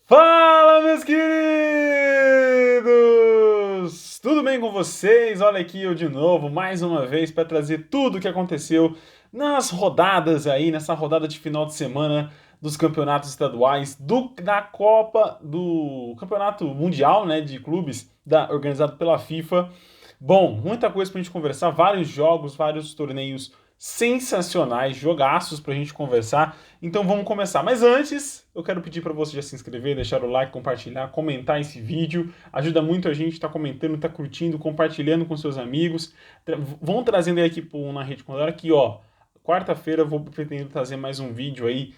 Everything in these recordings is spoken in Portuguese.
Fala, meus queridos! Tudo bem com vocês? Olha aqui eu de novo, mais uma vez, para trazer tudo o que aconteceu nas rodadas aí, nessa rodada de final de semana dos campeonatos estaduais, da Copa, do Campeonato Mundial, né, de clubes, organizado pela FIFA. Bom, muita coisa pra gente conversar, vários jogos, vários torneios sensacionais, jogaços pra gente conversar. Então vamos começar. Mas antes, eu quero pedir para você já se inscrever, deixar o like, compartilhar, comentar esse vídeo. Ajuda muito a gente, tá comentando, tá curtindo, compartilhando com seus amigos. Vão trazendo aí aqui na Rede Condor aqui, ó. Quarta-feira eu vou pretender trazer mais um vídeo aí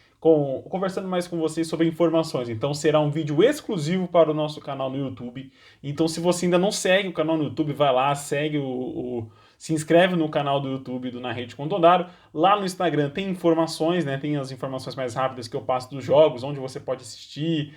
conversando mais com vocês sobre informações. Então será um vídeo exclusivo para o nosso canal no YouTube. Então se você ainda não segue o canal no YouTube, vai lá, segue se inscreve no canal do YouTube do Na Rede com Todaro. Lá no Instagram tem informações, né? Tem as informações mais rápidas que eu passo dos jogos, onde você pode assistir,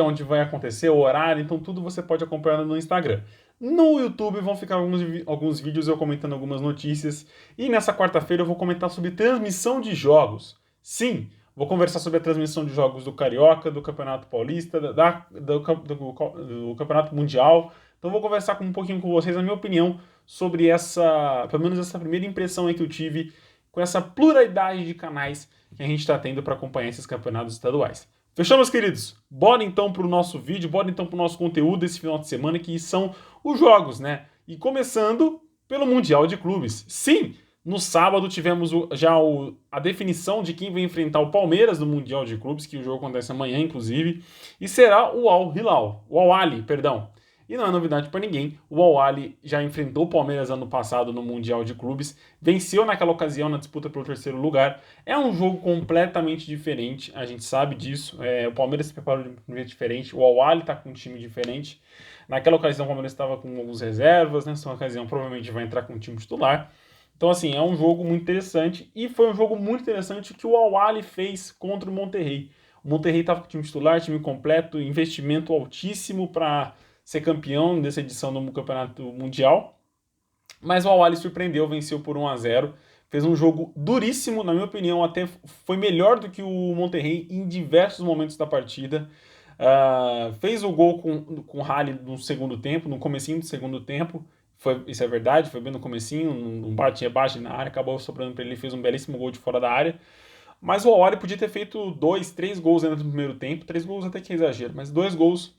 onde vai acontecer, o horário, então tudo você pode acompanhar no Instagram. No YouTube vão ficar alguns vídeos eu comentando algumas notícias. E nessa quarta-feira eu vou comentar sobre transmissão de jogos. Sim, vou conversar sobre a transmissão de jogos do Carioca, do Campeonato Paulista, do Campeonato Mundial. Então vou conversar um pouquinho com vocês a minha opinião sobre pelo menos essa primeira impressão aí que eu tive com essa pluralidade de canais que a gente está tendo para acompanhar esses campeonatos estaduais. Fechou, meus queridos? Bora então para o nosso vídeo, bora então para o nosso conteúdo desse final de semana, que são os jogos, né? E começando pelo Mundial de Clubes. Sim, no sábado tivemos a definição de quem vai enfrentar o Palmeiras no Mundial de Clubes, que o jogo acontece amanhã, inclusive, e será o Al-Ahly, perdão. E não é novidade para ninguém, o Al-Ahly já enfrentou o Palmeiras ano passado no Mundial de Clubes, venceu naquela ocasião na disputa pelo terceiro lugar. É um jogo completamente diferente, a gente sabe disso. O Palmeiras se preparou de um jeito diferente, o Al-Ahly está com um time diferente. Naquela ocasião o Palmeiras estava com algumas reservas, nessa ocasião provavelmente vai entrar com um time titular. Então, assim, é um jogo muito interessante e foi um jogo muito interessante que o Al-Ahly fez contra o Monterrey. O Monterrey estava com o time titular, time completo, investimento altíssimo para ser campeão dessa edição do Campeonato Mundial. Mas o Al-Ahly surpreendeu, venceu por 1-0. Fez um jogo duríssimo, na minha opinião, até foi melhor do que o Monterrey em diversos momentos da partida. Fez o gol com o Hali no segundo tempo, no comecinho do segundo tempo. Isso é verdade, foi bem no comecinho, um batia baixo na área, acabou sobrando para ele, fez um belíssimo gol de fora da área. Mas o Al-Ahly podia ter feito 2, 3 gols ainda no primeiro tempo. 3 gols até que é exagero, mas 2 gols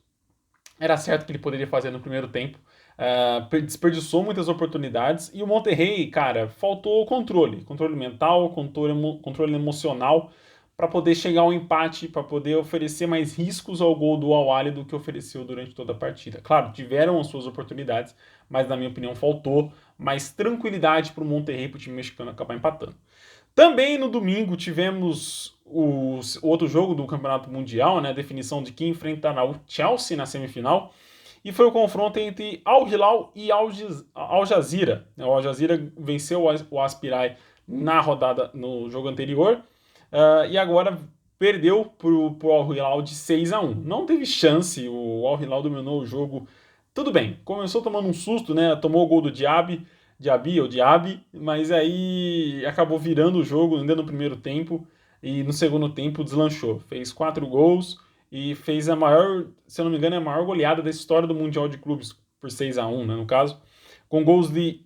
era certo que ele poderia fazer no primeiro tempo. Desperdiçou muitas oportunidades. E o Monterrey, cara, faltou controle mental, controle emocional para poder chegar ao empate, para poder oferecer mais riscos ao gol do Al-Ahly do que ofereceu durante toda a partida. Claro, tiveram as suas oportunidades, mas na minha opinião faltou mais tranquilidade para o Monterrey, para o time mexicano acabar empatando. Também no domingo tivemos o outro jogo do Campeonato Mundial, né, a definição de quem enfrentará o Chelsea na semifinal, e foi o confronto entre Al Hilal e Al Jazeera. O Al Jazeera venceu o Aspirai no jogo anterior, e agora perdeu para o Al Hilal de 6-1. Não teve chance, o Al Hilal dominou o jogo. Tudo bem, começou tomando um susto, né? Tomou o gol do Diaby, mas aí acabou virando o jogo ainda no primeiro tempo e no segundo tempo deslanchou. Fez 4 gols e fez a maior, se eu não me engano, a maior goleada da história do Mundial de Clubes, por 6-1, né, no caso, com gols de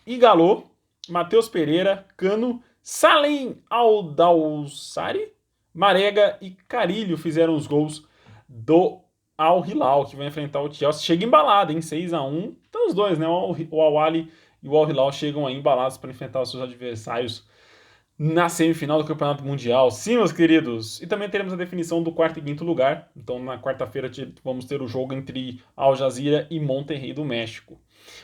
Igalô, Matheus Pereira, Cano, Salem Aldalsari, Marega e Carilho fizeram os gols do Al Hilal, que vai enfrentar o Chelsea. Chega embalado, hein? 6-1. Então os dois, né? O Al-Ahly e o Al Hilal chegam aí embalados para enfrentar os seus adversários na semifinal do Campeonato Mundial. Sim, meus queridos. E também teremos a definição do quarto e quinto lugar. Então na quarta-feira vamos ter o jogo entre Al Jazeera e Monterrey do México.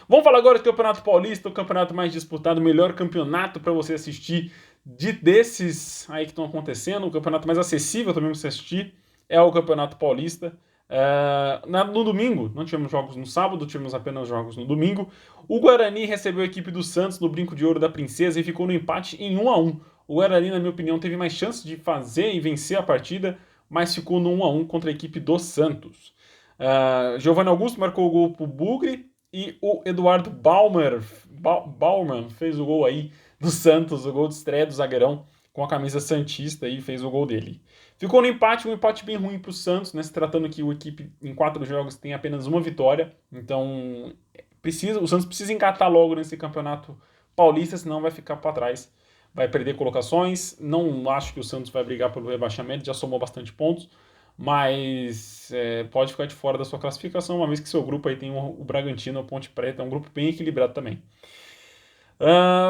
Vamos falar agora do Campeonato Paulista, o campeonato mais disputado, o melhor campeonato para você assistir desses aí que estão acontecendo. O campeonato mais acessível também para você assistir é o Campeonato Paulista. No domingo, não tivemos jogos no sábado, tivemos apenas jogos no domingo. O Guarani recebeu a equipe do Santos no Brinco de Ouro da Princesa e ficou no empate em 1-1. O Guarani, na minha opinião, teve mais chance de fazer e vencer a partida, mas ficou no 1-1 contra a equipe do Santos. Giovanni Augusto marcou o gol para o Bugre e o Eduardo Baumann fez o gol aí do Santos, o gol de estreia do zagueirão, com a camisa santista e fez o gol dele. Ficou no empate, um empate bem ruim para o Santos, né? Se tratando que o equipe em 4 jogos tem apenas uma vitória, então o Santos precisa engatar logo nesse campeonato paulista, senão vai ficar para trás, vai perder colocações. Não acho que o Santos vai brigar pelo rebaixamento, já somou bastante pontos, mas pode ficar de fora da sua classificação, uma vez que seu grupo aí tem o Bragantino, a Ponte Preta, é um grupo bem equilibrado também.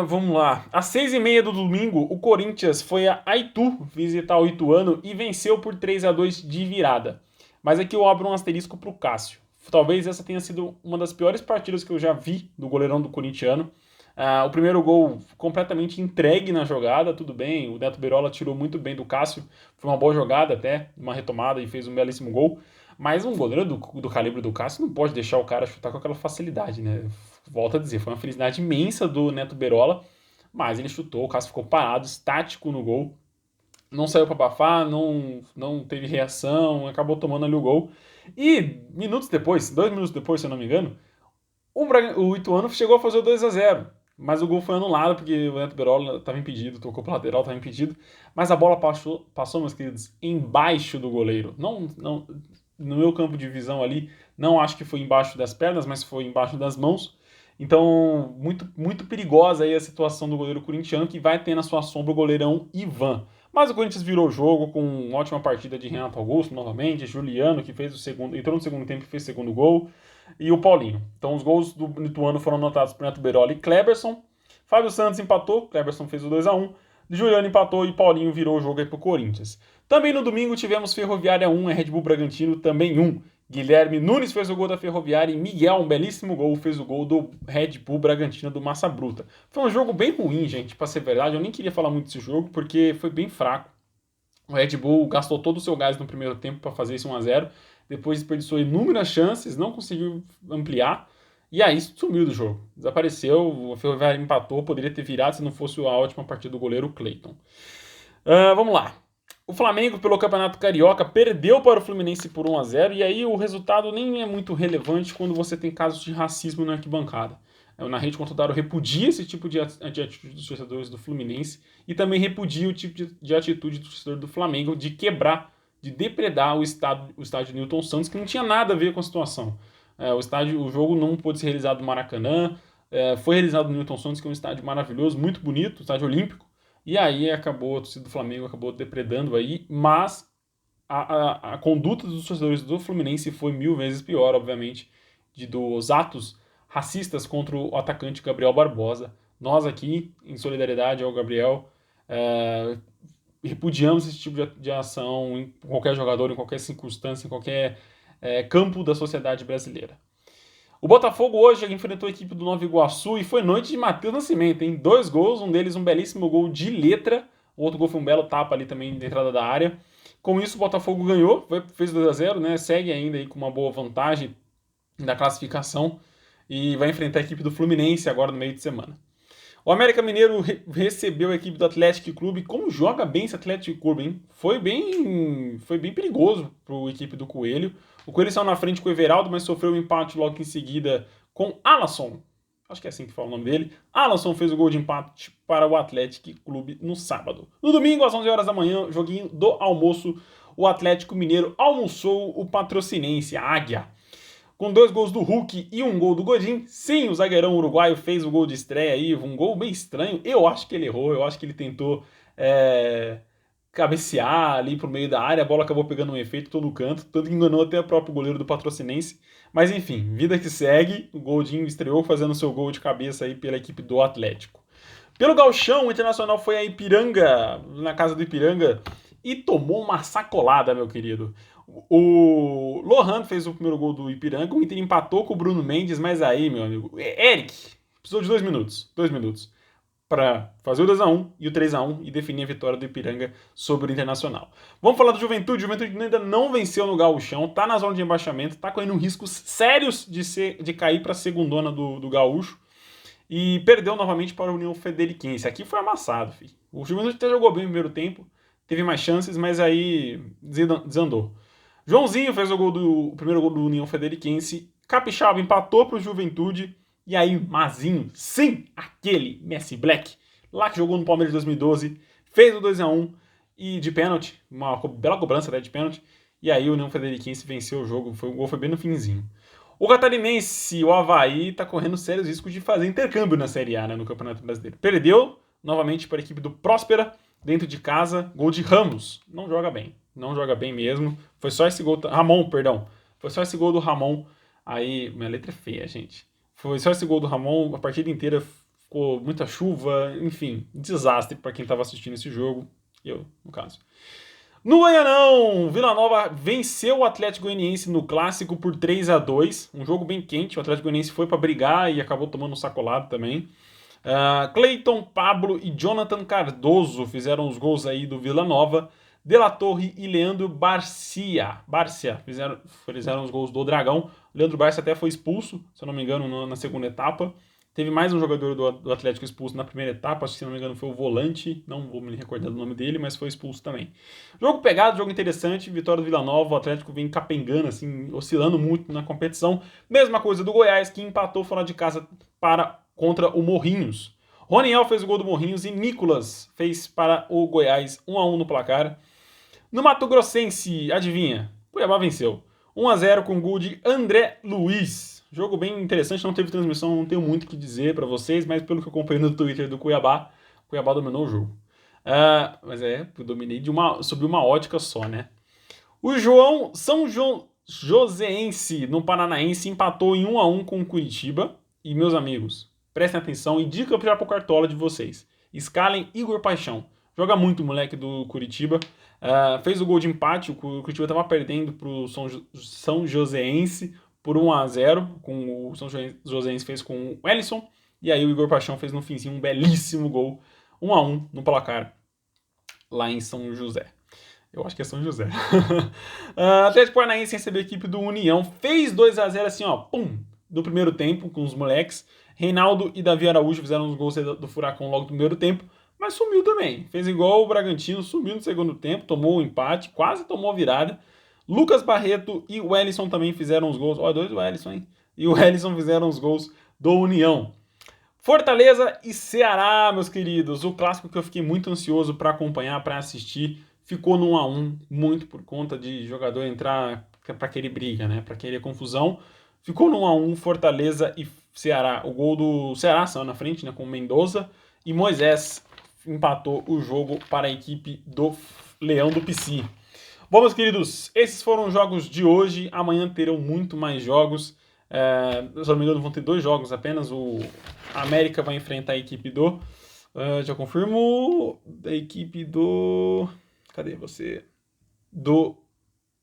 Vamos lá. Às 6h30 do domingo, o Corinthians foi a Itu visitar o Ituano e venceu por 3-2 de virada. Mas aqui eu abro um asterisco para o Cássio. Talvez essa tenha sido uma das piores partidas que eu já vi do goleirão do corintiano. O primeiro gol completamente entregue na jogada, tudo bem. O Neto Berola tirou muito bem do Cássio. Foi uma boa jogada até, uma retomada e fez um belíssimo gol. Mas um goleiro do calibre do Cássio não pode deixar o cara chutar com aquela facilidade, né? Volto a dizer, foi uma felicidade imensa do Neto Berola, mas ele chutou, o Cássio ficou parado, estático no gol, não saiu para abafar, não teve reação, acabou tomando ali o gol. E minutos depois, 2 minutos depois, se eu não me engano, o Ituano chegou a fazer o 2-0. Mas o gol foi anulado porque o Neto Berola estava impedido, tocou para lateral, estava impedido. Mas a bola passou, meus queridos, embaixo do goleiro. Não, no meu campo de visão ali, não acho que foi embaixo das pernas, mas foi embaixo das mãos. Então, muito, muito perigosa aí a situação do goleiro corintiano, que vai ter na sua sombra o goleirão Ivan. Mas o Corinthians virou o jogo com uma ótima partida de Renato Augusto, novamente, Juliano, que fez o segundo, entrou no segundo tempo e fez o segundo gol, e o Paulinho. Então, os gols do Ituano foram anotados por Neto Berola e Kleberson. Fábio Santos empatou, Kleberson fez o 2-1. Juliano empatou e Paulinho virou o jogo aí pro Corinthians. Também no domingo tivemos Ferroviária 1 e Red Bull Bragantino também 1. Guilherme Nunes fez o gol da Ferroviária e Miguel, um belíssimo gol, fez o gol do Red Bull Bragantino do Massa Bruta. Foi um jogo bem ruim, gente, pra ser verdade. Eu nem queria falar muito desse jogo porque foi bem fraco. O Red Bull gastou todo o seu gás no primeiro tempo para fazer esse 1-0. Depois desperdiçou inúmeras chances, não conseguiu ampliar. E aí sumiu do jogo. Desapareceu, o Ferroviária empatou, poderia ter virado se não fosse a ótima partida do goleiro Cleiton. Vamos lá. O Flamengo, pelo Campeonato Carioca, perdeu para o Fluminense por 1-0, e aí o resultado nem é muito relevante quando você tem casos de racismo na arquibancada. Na Rede Contadaro repudia esse tipo de atitude dos torcedores do Fluminense e também repudia o tipo de atitude do torcedor do Flamengo de quebrar, de depredar o estádio Newton Santos, que não tinha nada a ver com a situação. O jogo não pôde ser realizado no Maracanã, foi realizado no Newton Santos, que é um estádio maravilhoso, muito bonito, estádio olímpico. E aí a torcida do Flamengo acabou depredando aí, mas a conduta dos torcedores do Fluminense foi 1000 vezes pior, obviamente, dos atos racistas contra o atacante Gabriel Barbosa. Nós aqui, em solidariedade ao Gabriel, repudiamos esse tipo de ação em qualquer jogador, em qualquer circunstância, em qualquer campo da sociedade brasileira. O Botafogo hoje enfrentou a equipe do Nova Iguaçu e foi noite de Matheus Nascimento, hein? 2 gols, um deles um belíssimo gol de letra, o outro gol foi um belo tapa ali também de entrada da área. Com isso o Botafogo ganhou, fez 2-0, né? Segue ainda aí com uma boa vantagem da classificação e vai enfrentar a equipe do Fluminense agora no meio de semana. O América Mineiro recebeu a equipe do Atlético Clube. Como joga bem esse Atlético Clube, hein? Foi bem perigoso para a equipe do Coelho. O Coelho saiu na frente com o Everaldo, mas sofreu um empate logo em seguida com Alasson. Acho que é assim que fala o nome dele. Alasson fez o gol de empate para o Atlético Clube no sábado. No domingo, às 11 horas da manhã, joguinho do almoço, o Atlético Mineiro almoçou o Patrocinense, a Águia. Com 2 gols do Hulk e um gol do Godin. Sim, o zagueirão uruguaio fez o gol de estreia aí, um gol bem estranho. Eu acho que ele errou, eu acho que ele tentou cabecear ali pro meio da área, a bola acabou pegando um efeito todo no canto, tanto que enganou até o próprio goleiro do Patrocinense. Mas enfim, vida que segue, o Godin estreou fazendo seu gol de cabeça aí pela equipe do Atlético. Pelo Gauchão, o Internacional foi a Ipiranga, na casa do Ipiranga, e tomou uma sacolada, meu querido. O Lohan fez o primeiro gol do Ipiranga, o Inter empatou com o Bruno Mendes, mas aí, meu amigo, Eric precisou de 2 minutos para fazer o 2-1 e o 3-1 e definir a vitória do Ipiranga sobre o Internacional. Vamos falar do Juventude. O Juventude ainda não venceu no Gauchão, tá na zona de rebaixamento, tá correndo riscos sérios de cair para a segundona do Gaúcho e perdeu novamente para a União Frederiquense. Aqui foi amassado, filho. O Juventude até jogou bem no primeiro tempo, teve mais chances, mas aí desandou. Joãozinho fez o primeiro gol do União Frederiquense. Capixaba empatou para o Juventude. E aí Mazinho, sim, aquele Messi Black, lá que jogou no Palmeiras de 2012, fez o 2-1 e de pênalti, uma bela cobrança, né, de pênalti, e aí o União Frederiquense venceu o jogo, o gol foi bem no finzinho. O Catarinense, o Avaí, tá correndo sérios riscos de fazer intercâmbio na Série A, né, no Campeonato Brasileiro. Perdeu novamente para a equipe do Próspera, dentro de casa, gol de Ramos. Não joga bem mesmo. Foi só esse gol, Ramon, perdão. Foi só esse gol do Ramon. Aí, minha letra é feia, gente. Foi só esse gol do Ramon, a partida inteira ficou muita chuva, enfim, desastre para quem estava assistindo esse jogo. Eu, no caso. No Goianão, Vila Nova venceu o Atlético Goianiense no Clássico por 3-2. Um jogo bem quente, o Atlético Goianiense foi para brigar e acabou tomando um sacolado também. Cleiton, Pablo e Jonathan Cardoso fizeram os gols aí do Vila Nova. De La Torre e Leandro Barcia fizeram os gols do Dragão. Leandro Barcia até foi expulso, se eu não me engano, na segunda etapa. Teve mais um jogador do Atlético expulso na primeira etapa, acho que se não me engano foi o volante, não vou me recordar do nome dele, mas foi expulso também. Jogo pegado, jogo interessante, vitória do Vila Nova, o Atlético vem capengando, assim, oscilando muito na competição. Mesma coisa do Goiás, que empatou fora de casa contra o Morrinhos. Roniel fez o gol do Morrinhos e Nicolas fez para o Goiás 1-1 no placar. No Mato Grossense, adivinha? Cuiabá venceu. 1-0 com gol de André Luiz. Jogo bem interessante, não teve transmissão, não tenho muito o que dizer para vocês, mas pelo que eu acompanhei no Twitter do Cuiabá, o Cuiabá dominou o jogo. Mas eu dominei sob uma ótica só, né? O São Joséense, no Paranaense, empatou em 1-1 com o Curitiba. E, meus amigos, prestem atenção e dica para o Cartola de vocês. Escalem Igor Paixão. Joga muito o moleque do Curitiba. Fez o gol de empate, o Curitiba estava perdendo para o São Joséense por 1-0, com o São Joséense fez com o Ellison, e aí o Igor Paixão fez no finzinho um belíssimo gol, 1-1 no placar, lá em São José. Eu acho que é São José. Atlético Paranaense recebeu a equipe do União, fez 2-0 assim, ó, pum, no primeiro tempo, com os moleques. Reinaldo e Davi Araújo fizeram os gols do Furacão logo no primeiro tempo, mas sumiu também. Fez igual o Bragantino, sumiu no segundo tempo, tomou o empate, quase tomou a virada. Lucas Barreto e o Ellison também fizeram os gols. Ó, dois do Ellison, hein? E o Ellison fizeram os gols do União. Fortaleza e Ceará, meus queridos. O clássico que eu fiquei muito ansioso para acompanhar, para assistir, ficou no 1-1, muito por conta de jogador entrar para querer briga, né? Para querer confusão. Ficou no 1-1, Fortaleza e Ceará. O gol do Ceará saiu na frente, né? Com o Mendoza. E Moisés empatou o jogo para a equipe do Leão do Pici. Bom, meus queridos, esses foram os jogos de hoje. Amanhã terão muito mais jogos. Se não me engano, vão ter 2 jogos apenas. O América vai enfrentar a equipe do... já confirmo. A equipe do... Cadê você? Do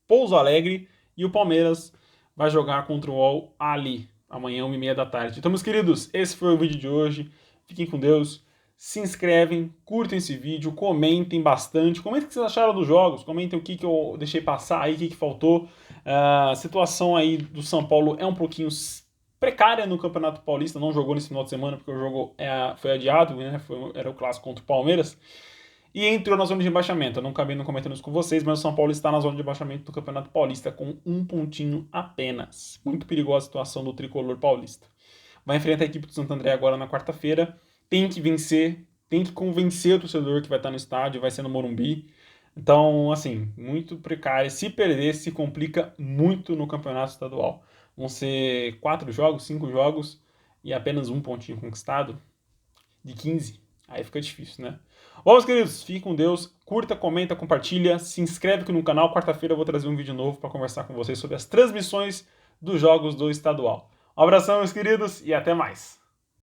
Pouso Alegre. E o Palmeiras vai jogar contra o Al Ahly. Amanhã, 1h30 da tarde. Então, meus queridos, esse foi o vídeo de hoje. Fiquem com Deus. Se inscrevem, curtem esse vídeo, comentem bastante, comentem o que vocês acharam dos jogos, comentem o que eu deixei passar aí, o que faltou. A situação aí do São Paulo é um pouquinho precária no Campeonato Paulista, não jogou nesse final de semana porque o jogo foi adiado, né? Era o clássico contra o Palmeiras. E entrou na zona de rebaixamento. Eu não acabei não comentando isso com vocês, mas o São Paulo está na zona de rebaixamento do Campeonato Paulista com 1 pontinho apenas. Muito perigosa a situação do tricolor paulista. Vai enfrentar a equipe do Santo André agora na quarta-feira. Tem que vencer, tem que convencer o torcedor que vai estar no estádio, vai ser no Morumbi. Então, assim, muito precário. Se perder, se complica muito no campeonato estadual. Vão ser 4 jogos, 5 jogos e apenas 1 pontinho conquistado de 15. Aí fica difícil, né? Bom, meus queridos, fiquem com Deus. Curta, comenta, compartilha, se inscreve aqui no canal. Quarta-feira eu vou trazer um vídeo novo para conversar com vocês sobre as transmissões dos jogos do estadual. Um abração, meus queridos, e até mais.